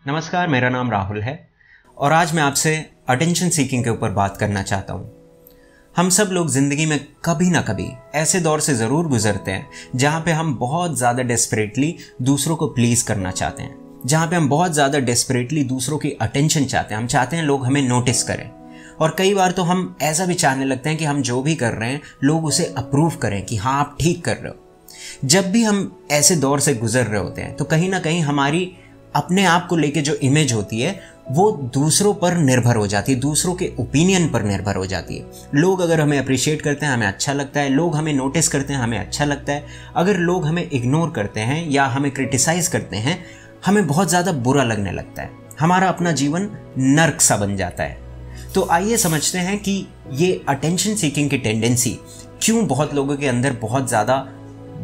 नमस्कार, मेरा नाम राहुल है और आज मैं आपसे अटेंशन सीकिंग के ऊपर बात करना चाहता हूँ। हम सब लोग ज़िंदगी में कभी ना कभी ऐसे दौर से ज़रूर गुजरते हैं जहाँ पे हम बहुत ज़्यादा डेस्परेटली दूसरों को प्लीज़ करना चाहते हैं, जहाँ पे हम बहुत ज़्यादा डेस्परेटली दूसरों की अटेंशन चाहते हैं। हम चाहते हैं लोग हमें नोटिस करें और कई बार तो हम ऐसा भी चाहने लगते हैं कि हम जो भी कर रहे हैं लोग उसे अप्रूव करें कि हाँ आप ठीक कर रहे हो। जब भी हम ऐसे दौर से गुजर रहे होते हैं तो कहीं ना कहीं हमारी अपने आप को लेके जो इमेज होती है वो दूसरों पर निर्भर हो जाती है, दूसरों के ओपिनियन पर निर्भर हो जाती है। लोग अगर हमें अप्रिशिएट करते हैं हमें अच्छा लगता है, लोग हमें नोटिस करते हैं हमें अच्छा लगता है। अगर लोग हमें इग्नोर करते हैं या हमें क्रिटिसाइज करते हैं हमें बहुत ज़्यादा बुरा लगने लगता है, हमारा अपना जीवन नर्क सा बन जाता है। तो आइए समझते हैं कि ये अटेंशन सीकिंग की टेंडेंसी क्यों बहुत लोगों के अंदर बहुत ज़्यादा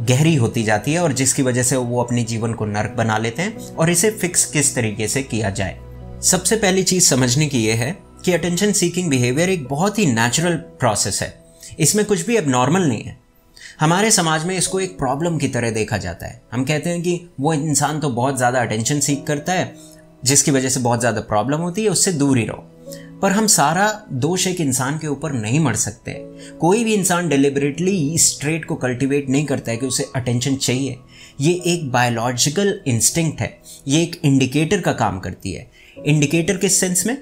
गहरी होती जाती है और जिसकी वजह से वो अपने जीवन को नर्क बना लेते हैं और इसे फिक्स किस तरीके से किया जाए। सबसे पहली चीज़ समझने की ये है कि अटेंशन सीकिंग बिहेवियर एक बहुत ही नेचुरल प्रोसेस है, इसमें कुछ भी एबनॉर्मल नहीं है। हमारे समाज में इसको एक प्रॉब्लम की तरह देखा जाता है। हम कहते हैं कि वो इंसान तो बहुत ज़्यादा अटेंशन सीक करता है जिसकी वजह से बहुत ज़्यादा प्रॉब्लम होती है, उससे दूर ही रहो। पर हम सारा दोष एक इंसान के ऊपर नहीं मढ़ सकते। कोई भी इंसान डेलिबरेटली इस ट्रेट को कल्टीवेट नहीं करता है कि उसे अटेंशन चाहिए। ये एक बायोलॉजिकल इंस्टिंक्ट है, ये एक इंडिकेटर का काम करती है। इंडिकेटर किस सेंस में?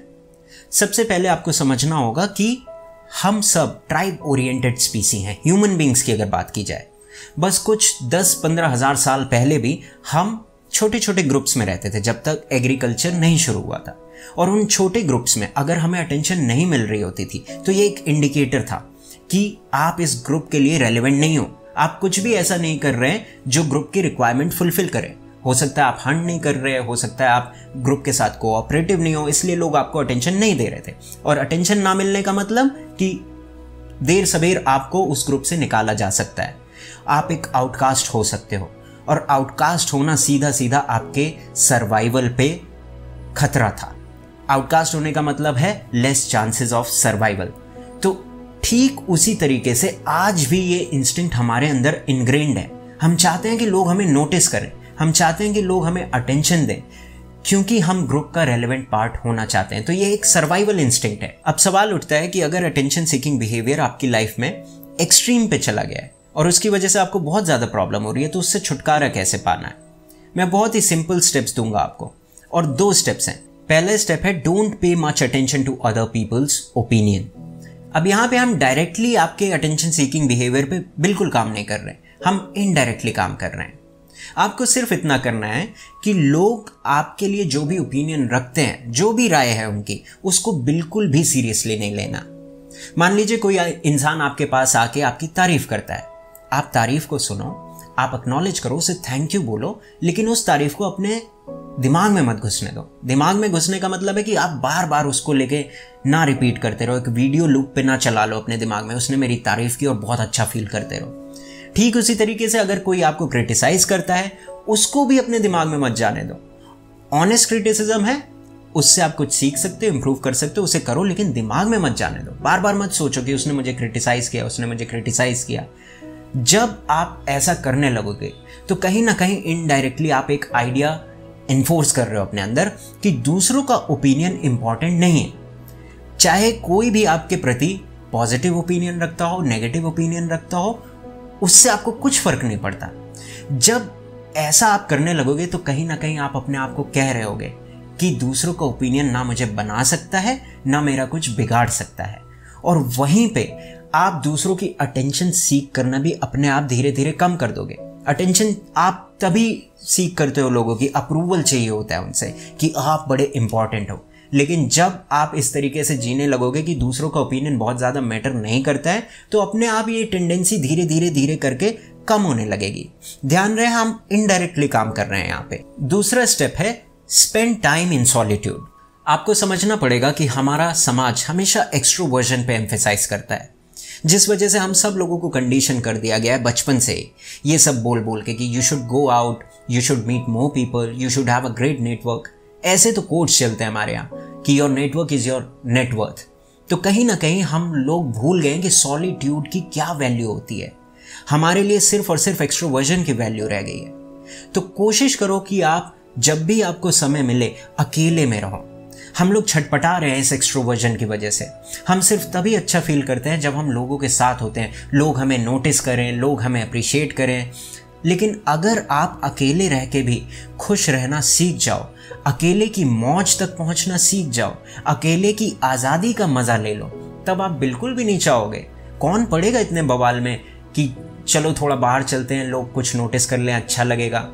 सबसे पहले आपको समझना होगा कि हम सब ट्राइब ओरिएंटेड स्पीसी हैं। ह्यूमन बींग्स की अगर बात की जाए, बस कुछ 10-15 हज़ार साल पहले भी हम छोटे छोटे ग्रुप्स में रहते थे जब तक एग्रीकल्चर नहीं शुरू हुआ था। और उन छोटे ग्रुप्स में अगर हमें अटेंशन नहीं मिल रही होती थी तो ये एक इंडिकेटर था कि आप इस ग्रुप के लिए रेलेवेंट नहीं हो, आप कुछ भी ऐसा नहीं कर रहे हैं जो ग्रुप की रिक्वायरमेंट फुलफिल करे। हो सकता है आप हंट नहीं कर रहे, हो सकता है आप ग्रुप के साथ कोऑपरेटिव नहीं हो, इसलिए लोग आपको अटेंशन नहीं दे रहे थे। और अटेंशन ना मिलने का मतलब कि देर सबेर आपको उस ग्रुप से निकाला जा सकता है, आप एक आउटकास्ट हो सकते हो। और आउटकास्ट होना सीधा सीधा आपके सर्वाइवल पे खतरा था। आउटकास्ट होने का मतलब है लेस चांसेस ऑफ सर्वाइवल। तो ठीक उसी तरीके से आज भी ये इंस्टिंक्ट हमारे अंदर इनग्रेन्ड है। हम चाहते हैं कि लोग हमें नोटिस करें, हम चाहते हैं कि लोग हमें अटेंशन दें क्योंकि हम ग्रुप का रेलेवेंट पार्ट होना चाहते हैं। तो ये एक सर्वाइवल इंस्टिंक्ट है। अब सवाल उठता है कि अगर अटेंशन सीकिंग बिहेवियर आपकी लाइफ में एक्सट्रीम पे चला गया है और उसकी वजह से आपको बहुत ज़्यादा प्रॉब्लम हो रही है तो उससे छुटकारा कैसे पाना है? मैं बहुत ही सिंपल स्टेप्स दूंगा आपको और 2 स्टेप्स हैं। पहला स्टेप है don't pay much attention to other people's opinion. अब यहाँ पे हम डायरेक्टली आपके अटेंशन सीकिंग बिहेवियर पे बिल्कुल काम नहीं कर रहे, हम इनडायरेक्टली काम कर रहे हैं। आपको सिर्फ इतना करना है कि लोग आपके लिए जो भी ओपिनियन रखते हैं, जो भी राय है उनकी, उसको बिल्कुल भी सीरियसली नहीं लेना। मान लीजिए कोई इंसान आपके पास आके आपकी तारीफ करता है, आप तारीफ को सुनो, आप एक्नॉलेज करो, उसे थैंक यू बोलो, लेकिन उस तारीफ को अपने दिमाग में मत घुसने दो। दिमाग में घुसने का मतलब है कि आप बार बार उसको लेके ना रिपीट करते रहो, एक वीडियो लूप पे ना चला लो अपने दिमाग में, उसने मेरी तारीफ की और बहुत अच्छा फील करते रहो। ठीक उसी तरीके से अगर कोई आपको क्रिटिसाइज करता है उसको भी अपने दिमाग में मत जाने दो। ऑनेस्ट क्रिटिसिज्म है, उससे आप कुछ सीख सकते हो, इंप्रूव कर सकते हो, उसे करो, लेकिन दिमाग में मत जाने दो। बार बार मत सोचो कि उसने मुझे क्रिटिसाइज किया, उसने मुझे क्रिटिसाइज किया। जब आप ऐसा करने लगोगे तो कहीं ना कहीं इनडायरेक्टली आप एक आइडिया इन्फोर्स कर रहे हो अपने अंदर कि दूसरों का ओपिनियन इंपॉर्टेंट नहीं है। चाहे कोई भी आपके प्रति पॉजिटिव ओपिनियन रखता हो, नेगेटिव ओपिनियन रखता हो, उससे आपको कुछ फर्क नहीं पड़ता। जब ऐसा आप करने लगोगे तो कहीं ना कहीं आप अपने आप को कह रहे होगे कि दूसरों का ओपिनियन ना मुझे बना सकता है ना मेरा कुछ बिगाड़ सकता है। और वहीं पे आप दूसरों की अटेंशन सीख करना भी अपने आप धीरे धीरे कम कर दोगे। अटेंशन आप तभी सीख करते हो, लोगों की अप्रूवल चाहिए होता है उनसे कि आप बड़े इंपॉर्टेंट हो। लेकिन जब आप इस तरीके से जीने लगोगे कि दूसरों का ओपिनियन बहुत ज़्यादा मैटर नहीं करता है तो अपने आप ये टेंडेंसी धीरे धीरे धीरे करके कम होने लगेगी। ध्यान रहे हम इनडायरेक्टली काम कर रहे हैं यहाँ पे। दूसरा स्टेप है स्पेंड टाइम इन सॉलिट्यूड। आपको समझना पड़ेगा कि हमारा समाज हमेशा एक्सट्रोवर्जन पे एम्फेसाइज करता है, जिस वजह से हम सब लोगों को कंडीशन कर दिया गया है बचपन से ये सब बोल बोल के कि you should go out, you should meet more people, you should have a great network. ऐसे तो कोट्स चलते हैं हमारे यहाँ कि your network is your net worth. तो कहीं ना कहीं हम लोग भूल गए कि सॉलिट्यूड की क्या वैल्यू होती है। हमारे लिए सिर्फ और सिर्फ एक्सट्रोवर्जन की वैल्यू रह गई है। तो कोशिश करो कि आप जब भी आपको समय मिले अकेले में रहो। हम लोग छटपटा रहे हैं इस एक्सट्रोवर्जन की वजह से। हम सिर्फ तभी अच्छा फील करते हैं जब हम लोगों के साथ होते हैं, लोग हमें नोटिस करें, लोग हमें अप्रिशिएट करें। लेकिन अगर आप अकेले रह के भी खुश रहना सीख जाओ, अकेले की मौज तक पहुंचना सीख जाओ, अकेले की आज़ादी का मज़ा ले लो, तब आप बिल्कुल भी नहीं चाहोगे। कौन पड़ेगा इतने बवाल में कि चलो थोड़ा बाहर चलते हैं, लोग कुछ नोटिस कर लें, अच्छा लगेगा,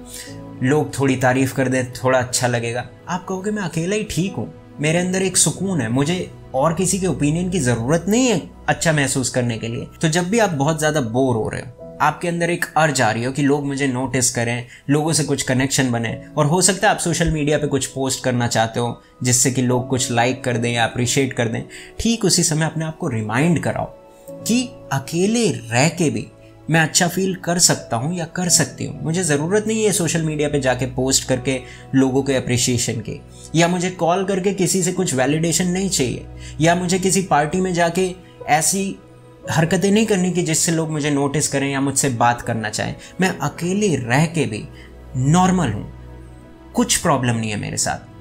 लोग थोड़ी तारीफ कर दें, थोड़ा अच्छा लगेगा। आप कहोगे मैं अकेला ही ठीक हूँ, मेरे अंदर एक सुकून है, मुझे और किसी के ओपिनियन की ज़रूरत नहीं है अच्छा महसूस करने के लिए। तो जब भी आप बहुत ज़्यादा बोर हो रहे हो, आपके अंदर एक अर्ज आ रही हो कि लोग मुझे नोटिस करें, लोगों से कुछ कनेक्शन बने, और हो सकता है आप सोशल मीडिया पे कुछ पोस्ट करना चाहते हो जिससे कि लोग कुछ लाइक कर दें या अप्रिशिएट कर दें, ठीक उसी समय अपने आप को रिमाइंड कराओ कि अकेले रह के भी मैं अच्छा फील कर सकता हूँ या कर सकती हूँ। मुझे ज़रूरत नहीं है सोशल मीडिया पे जाके पोस्ट करके लोगों के अप्रिशिएशन की, या मुझे कॉल करके किसी से कुछ वैलिडेशन नहीं चाहिए, या मुझे किसी पार्टी में जाके ऐसी हरकतें नहीं करनी कि जिससे लोग मुझे नोटिस करें या मुझसे बात करना चाहें। मैं अकेले रह के भी नॉर्मल हूँ, कुछ प्रॉब्लम नहीं है मेरे साथ।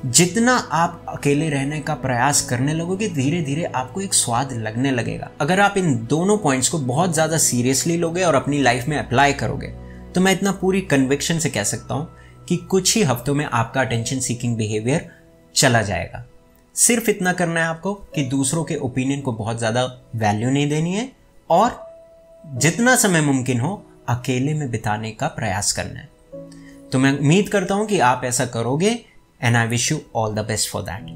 जितना आप अकेले रहने का प्रयास करने लगोगे, धीरे धीरे आपको एक स्वाद लगने लगेगा। अगर आप इन दोनों पॉइंट्स को बहुत ज़्यादा सीरियसली लोगे और अपनी लाइफ में अप्लाई करोगे, तो मैं इतना पूरी कन्विक्शन से कह सकता हूँ कि कुछ ही हफ्तों में आपका अटेंशन सीकिंग बिहेवियर चला जाएगा। सिर्फ इतना करना है आपको कि दूसरों के ओपिनियन को बहुत ज़्यादा वैल्यू नहीं देनी है, और जितना समय मुमकिन हो अकेले में बिताने का प्रयास करना है। तो मैं उम्मीद करता हूँ कि आप ऐसा करोगे, and I wish you all the best for that.